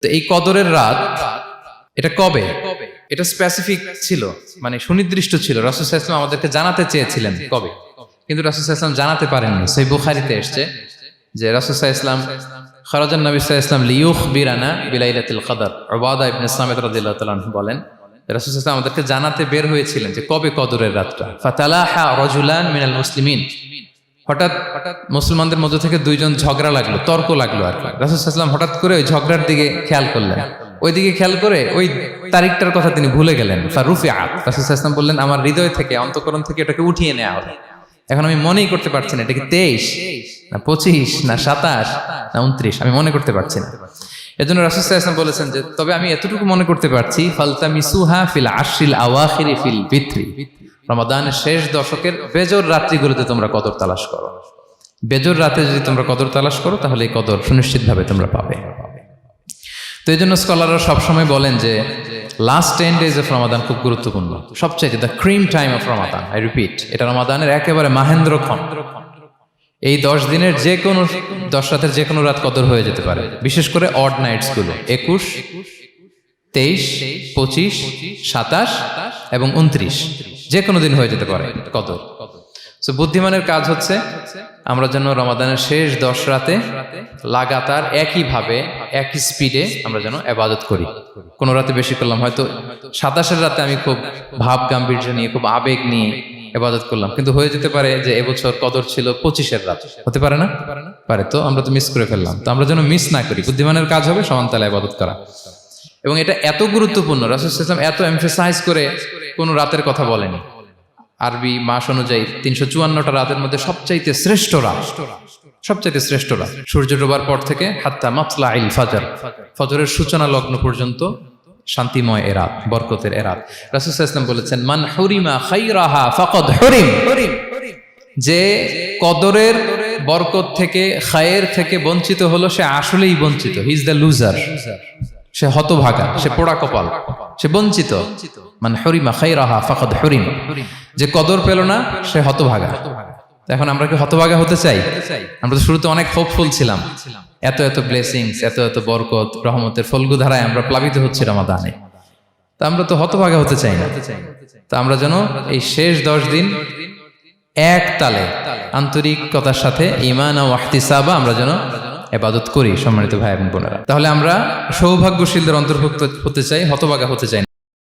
তো এই কদরের রাত এটা কবে, এটা স্পেসিফিক ছিল, মানে সুনির্দিষ্ট ছিল। রাসূল সাল্লাল্লাহু আলাইহি ওয়াসাল্লাম আমাদেরকে জানাতে চেয়েছিলেন কবে, কিন্তু রাসূল সাল্লাল্লাহু আলাইহি ওয়াসাল্লাম জানাতে পারেননি। সহিহ বুখারীতে এসেছে যে রাসূল সাল্লাল্লাহু আলাইহি ওয়াসাল্লাম খারাজান নবী সাল্লাল্লাহু আলাইহি ওয়াসাল্লাম লিয়ুখবিরানা বিলাইলাতিল কদর। উবাদা ইবনে সামিত রাদিয়াল্লাহু তাআলা আনহু বলেন রাসূল সাল্লাল্লাহু আলাইহি ওয়াসাল্লাম আমাদেরকে জানাতে বের হয়েছিলেন যে কবে কদরের রাতটা। ফাতালাহা রাজুলান মিনাল মুসলিমিন, হঠাৎ মুসলমানদের মধ্য থেকে দুইজন ঝগড়া লাগলো, তর্ক লাগলো আর কি। রাসূল সাল্লাল্লাহু আলাইহি ওয়াসাল্লাম হঠাৎ করে ওই ঝগড়ার দিকে খেয়াল করলেন, ওইদিকে খেয়াল করে ওই তারিখটার কথা তিনি ভুলে গেলেন। ফারুফিআত, রাসূল সাল্লাল্লাহু আলাইহি ওয়াসাল্লাম বললেন আমার হৃদয় থেকে, অন্তঃকরণ থেকে এটাকে উঠিয়ে নেওয়া হলো। এখন আমি মনেই করতে পারছি না এটা কি 23 না 25 না 27 না 29, আমি মনে করতে পারছি না। এজন্য রাসূল সাল্লাল্লাহু আলাইহি ওয়াসাল্লাম বলেছেন যে তবে আমি এতটুকু মনে করতে পারছি, ফালতামিসুহা ফিল আশরিল আওয়াখিরি ফিল বিত্রি, রমাদানের শেষ দশকের বেজর রাত্রিগুলোতে তোমরা কদর তালাশ করো। বেজর রাতে যদি তোমরা কদর তালাশ করো তাহলে এই কদর সুনিশ্চিতভাবে তোমরা পাবে। তো এই জন্য স্কলাররা সবসময় বলেন যে লাস্ট 10 days অফ রমাদান খুব গুরুত্বপূর্ণ, সবচাইতে the cream time of Ramadan. I repeat, এটা রমাদানের একেবারে মাহেন্দ্রক্ষণ। এই 10 দিনের যে কোনো 10 রাতের যে কোনো রাত কদর হয়ে যেতে পারে, বিশেষ করে অড নাইটস গুলো 21, 23, 25, 27 এবং 29, যে কোনো দিন হয়ে যেতে পারে কদর। সো বুদ্ধিমানের কাজ হচ্ছে আমরা যেন রমাদানের শেষ 10 রাতে লাগাতার একইভাবে একই স্পিডে আমরা যেন ইবাদত করি। কোনো রাতে বেশি করলাম, হয়তো 27-এর রাতে আমি খুব ভাব গাম্ভীর্য নিয়ে খুব আবেগ নিয়ে ইবাদত করলাম, কিন্তু হয়ে যেতে পারে যে এবছর কদর ছিল 25-এর রাত, হতে পারে না? পারে। তো আমরা তো মিস করে ফেললাম। তো আমরা যেন মিস না করি। বুদ্ধিমানের কাজ হবে সমানতালে ইবাদত করা। এবং এটা এত গুরুত্বপূর্ণ, রাসূল সাল্লাল্লাহু আলাইহি ওয়াসাল্লাম এত এমফাসাইজ করে কোনো রাতের কথা বলেনি। আরবি মাস অনুযায়ী 354টা রাতের মধ্যে সবচাইতে শ্রেষ্ঠ রাত, সবচাইতে শ্রেষ্ঠ রাত সূর্য ডোবার পর থেকে হাত্তা মাতলাইল ফাজর, ফজরের সূচনা লগ্ন পর্যন্ত শান্তিময় এ রাত, বরকতের এ রাত। রাসূল সাল্লাল্লাহু আলাইহি ওয়াসাল্লাম বলেছেন মান হুরিমা খাইরাহা ফাকাদ হুরিম, যে কদরের বরকত থেকে, খায়ের থেকে বঞ্চিত হলো সে আসলেই বঞ্চিত। হি ইজ দ্য লুজার, সে হতভাগা, সে পোড়া কপাল, সে বঞ্চিত। মান হুরিমা খাইরাহা ফাকাদ হুরিম, যে কদর পেল না সে হতভাগা। এখন আমরা কি হতভাগা হতে চাই? আমরা তো শুরুতে অনেক হোপফুল ছিলাম, এত এত ব্লেসিংস, এত এত বরকত, রহমতের ফলগুধারায় আমরা প্লাবিত হচ্ছি রমাদানে। তা আমরা তো হতভাগা হতে চাই না। তা আমরা যেন এই শেষ 10 দিন এক তালে আন্তরিকতার সাথে ঈমান ও ইহতিসাবা আমরা যেন ইবাদত করি। সম্মানিত ভাই এবং বোনেরা, তাহলে আমরা সৌভাগ্যশীলদের অন্তর্ভুক্ত হতে চাই, হতভাগা হতে চাই না।